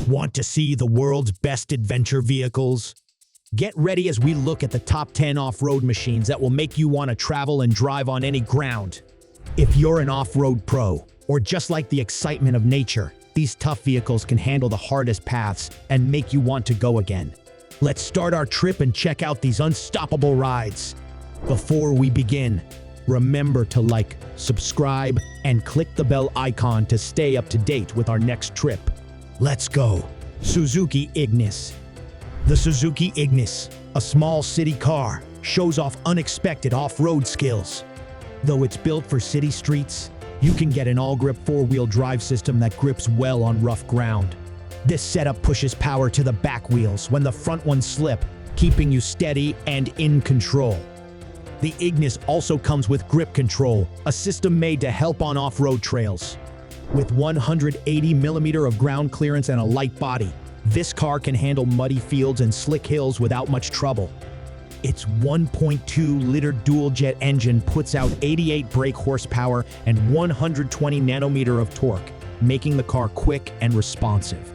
Want to see the world's best adventure vehicles? Get ready as we look at the top 10 off-road machines that will make you want to travel and drive on any ground. If you're an off-road pro, or just like the excitement of nature, these tough vehicles can handle the hardest paths and make you want to go again. Let's start our trip and check out these unstoppable rides. Before we begin, remember to like, subscribe, and click the bell icon to stay up to date with our next trip. Let's go. Suzuki Ignis. The Suzuki Ignis, a small city car, shows off unexpected off-road skills. Though it's built for city streets, you can get an all-grip four-wheel drive system that grips well on rough ground. This setup pushes power to the back wheels when the front ones slip, keeping you steady and in control. The Ignis also comes with grip control, a system made to help on off-road trails. With 180mm of ground clearance and a light body, this car can handle muddy fields and slick hills without much trouble. Its 1.2-liter dual-jet engine puts out 88 brake horsepower and 120 Nm of torque, making the car quick and responsive.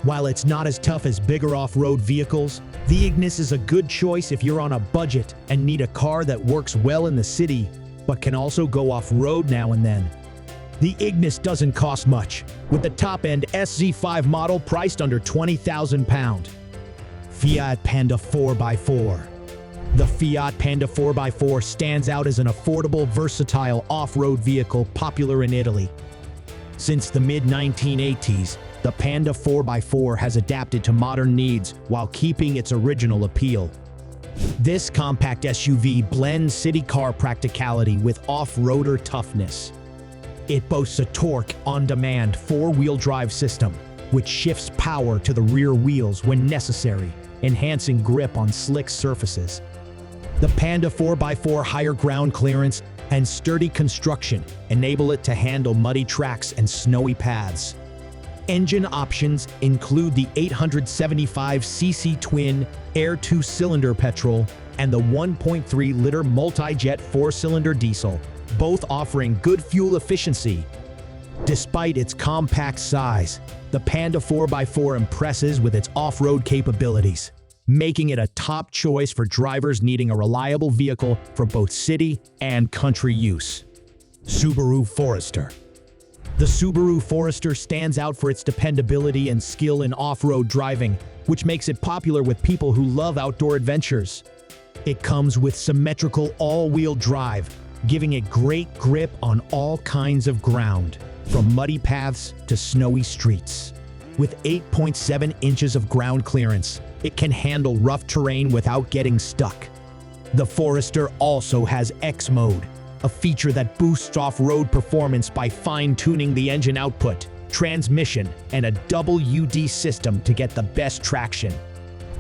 While it's not as tough as bigger off-road vehicles, the Ignis is a good choice if you're on a budget and need a car that works well in the city, but can also go off-road now and then. The Ignis doesn't cost much, with the top-end SZ5 model priced under £20,000. Fiat Panda 4x4. The Fiat Panda 4x4 stands out as an affordable, versatile off-road vehicle popular in Italy. Since the mid-1980s, the Panda 4x4 has adapted to modern needs while keeping its original appeal. This compact SUV blends city car practicality with off-roader toughness. It boasts a torque on-demand four-wheel drive system, which shifts power to the rear wheels when necessary, enhancing grip on slick surfaces. The Panda 4x4 higher ground clearance and sturdy construction enable it to handle muddy tracks and snowy paths. Engine options include the 875cc twin Air 2-cylinder petrol and the 1.3-liter multi-jet 4-cylinder diesel, both offering good fuel efficiency. Despite its compact size, the Panda 4x4 impresses with its off-road capabilities, making it a top choice for drivers needing a reliable vehicle for both city and country use. Subaru Forester. The Subaru Forester stands out for its dependability and skill in off-road driving, which makes it popular with people who love outdoor adventures. It comes with symmetrical all-wheel drive, giving it great grip on all kinds of ground, from muddy paths to snowy streets. With 8.7 inches of ground clearance, it can handle rough terrain without getting stuck. The Forester also has X mode, a feature that boosts off-road performance by fine-tuning the engine output, transmission, and a WD system to get the best traction.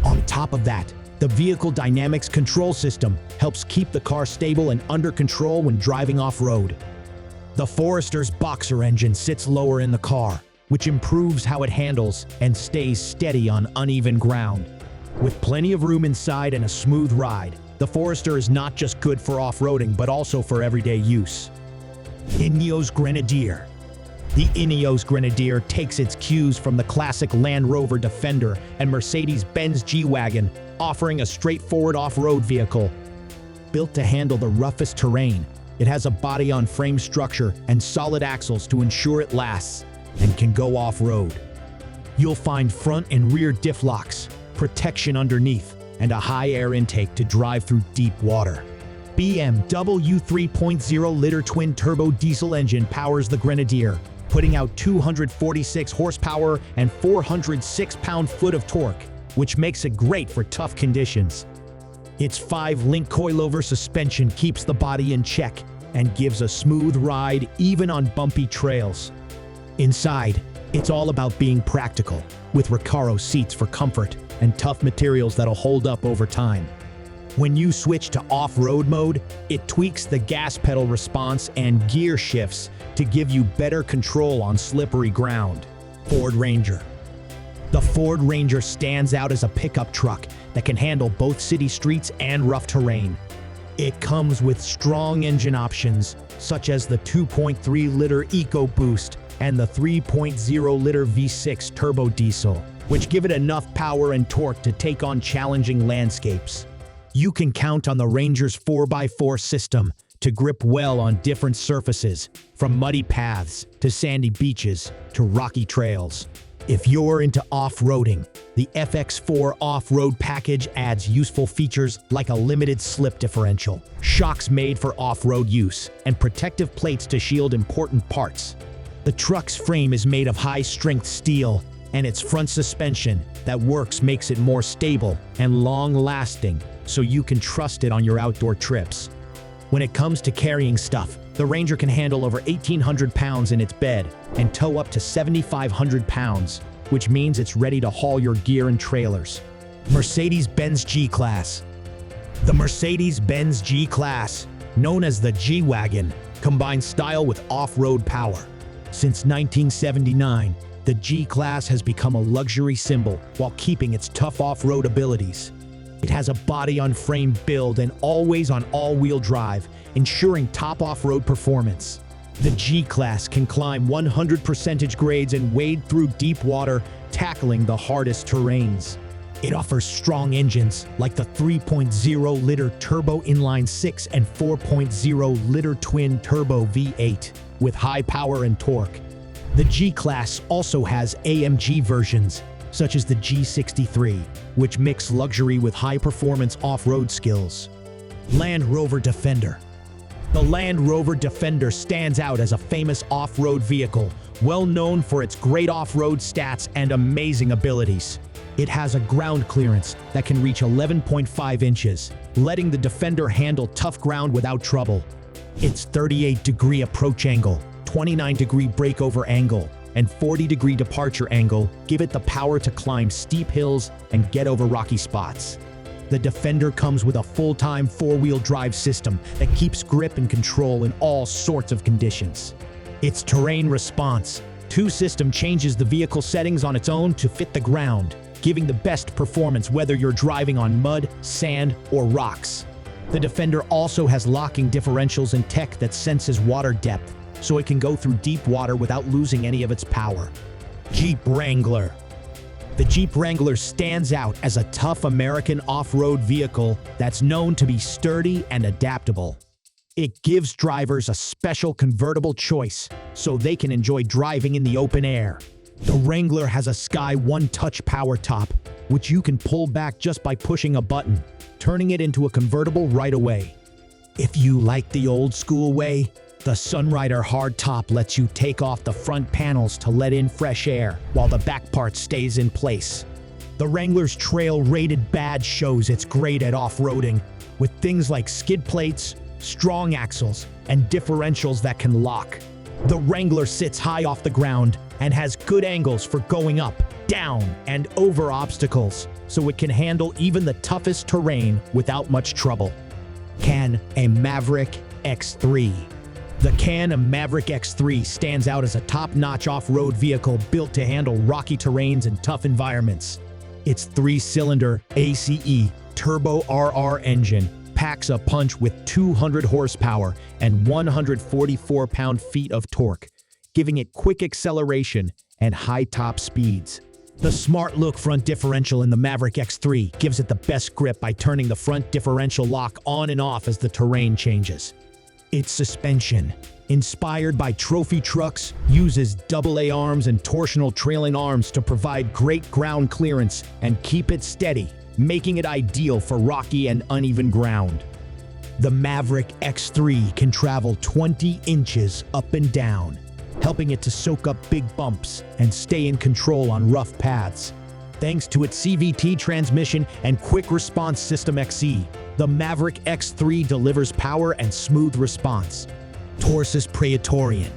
On top of that, the Vehicle Dynamics Control System helps keep the car stable and under control when driving off-road. The Forester's Boxer engine sits lower in the car, which improves how it handles and stays steady on uneven ground. With plenty of room inside and a smooth ride, the Forester is not just good for off-roading but also for everyday use. Ino Grenadier. The Ino Grenadier takes its cues from the classic Land Rover Defender and Mercedes-Benz G-Wagon, offering a straightforward off-road vehicle. Built to handle the roughest terrain, it has a body-on-frame structure and solid axles to ensure it lasts and can go off-road. You'll find front and rear diff locks, protection underneath, and a high air intake to drive through deep water. BMW 3.0-liter twin-turbo diesel engine powers the Grenadier, putting out 246 horsepower and 406 pound-foot of torque, which makes it great for tough conditions. Its 5-link coilover suspension keeps the body in check and gives a smooth ride even on bumpy trails. Inside, it's all about being practical, with Recaro seats for comfort and tough materials that'll hold up over time. When you switch to off-road mode, it tweaks the gas pedal response and gear shifts to give you better control on slippery ground. Ford Ranger. The Ford Ranger stands out as a pickup truck that can handle both city streets and rough terrain. It comes with strong engine options, such as the 2.3-liter EcoBoost and the 3.0-liter V6 turbo diesel, which give it enough power and torque to take on challenging landscapes. You can count on the Ranger's 4x4 system to grip well on different surfaces, from muddy paths to sandy beaches to rocky trails. If you're into off-roading, the FX4 off-road package adds useful features like a limited slip differential, shocks made for off-road use, and protective plates to shield important parts. The truck's frame is made of high-strength steel, and its front suspension that works makes it more stable and long-lasting, so you can trust it on your outdoor trips. When it comes to carrying stuff, the Ranger can handle over 1,800 pounds in its bed and tow up to 7,500 pounds, which means it's ready to haul your gear and trailers. Mercedes-Benz G-Class. The Mercedes-Benz G-Class, known as the G-Wagon, combines style with off-road power. Since 1979, the G-Class has become a luxury symbol while keeping its tough off-road abilities. It has a body-on-frame build and always-on all-wheel drive, ensuring top off-road performance. The G-Class can climb 100% grades and wade through deep water, tackling the hardest terrains. It offers strong engines like the 3.0-liter turbo inline-6 and 4.0-liter twin-turbo V8 with high power and torque. The G-Class also has AMG versions, such as the G63, which mix luxury with high-performance off-road skills. Land Rover Defender. The Land Rover Defender stands out as a famous off-road vehicle, well known for its great off-road stats and amazing abilities. It has a ground clearance that can reach 11.5 inches, letting the Defender handle tough ground without trouble. Its 38-degree approach angle, 29-degree breakover angle, and 40-degree departure angle give it the power to climb steep hills and get over rocky spots. The Defender comes with a full-time four-wheel drive system that keeps grip and control in all sorts of conditions. Its terrain response 2 system changes the vehicle settings on its own to fit the ground, giving the best performance whether you're driving on mud, sand, or rocks. The Defender also has locking differentials and tech that senses water depth, so it can go through deep water without losing any of its power. Jeep Wrangler. The Jeep Wrangler stands out as a tough American off-road vehicle that's known to be sturdy and adaptable. It gives drivers a special convertible choice so they can enjoy driving in the open air. The Wrangler has a Sky One Touch power top, which you can pull back just by pushing a button, turning it into a convertible right away. If you like the old-school way, the Sunrider hardtop lets you take off the front panels to let in fresh air, while the back part stays in place. The Wrangler's trail-rated badge shows it's great at off-roading, with things like skid plates, strong axles, and differentials that can lock. The Wrangler sits high off the ground and has good angles for going up, down, and over obstacles, so it can handle even the toughest terrain without much trouble. Can-Am Maverick X3. The Can-Am Maverick X3 stands out as a top-notch off-road vehicle built to handle rocky terrains and tough environments. Its 3-cylinder ACE Turbo RR engine packs a punch with 200 horsepower and 144 pound-feet of torque, giving it quick acceleration and high top speeds. The smart-look front differential in the Maverick X3 gives it the best grip by turning the front differential lock on and off as the terrain changes. Its suspension, inspired by trophy trucks, uses AA arms and torsional trailing arms to provide great ground clearance and keep it steady, making it ideal for rocky and uneven ground. The Maverick X3 can travel 20 inches up and down, helping it to soak up big bumps and stay in control on rough paths. Thanks to its CVT transmission and quick response system XE, the Maverick X3 delivers power and smooth response. Torsus Praetorian.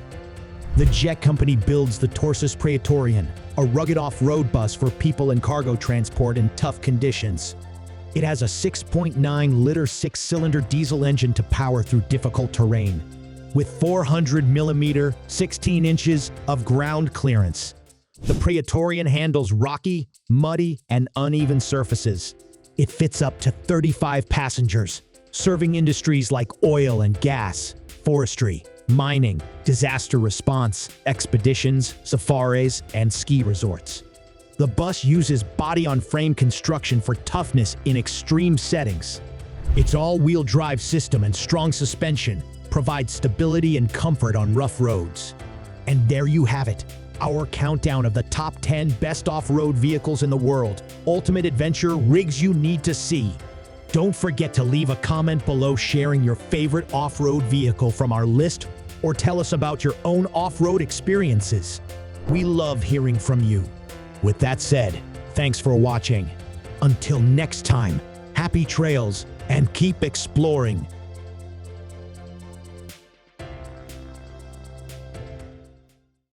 The Jet Company builds the Torsus Praetorian, a rugged off-road bus for people and cargo transport in tough conditions. It has a 6.9-liter 6-cylinder diesel engine to power through difficult terrain, with 400mm 16 inches of ground clearance. The Praetorian handles rocky, muddy, and uneven surfaces. It fits up to 35 passengers, serving industries like oil and gas, forestry, mining, disaster response, expeditions, safaris, and ski resorts. The bus uses body-on-frame construction for toughness in extreme settings. Its all-wheel drive system and strong suspension provide stability and comfort on rough roads. And there you have it, our countdown of the top 10 best off-road vehicles in the world. Ultimate adventure rigs you need to see. Don't forget to leave a comment below sharing your favorite off-road vehicle from our list, or tell us about your own off-road experiences. We love hearing from you. With that said, thanks for watching. Until next time, happy trails and keep exploring.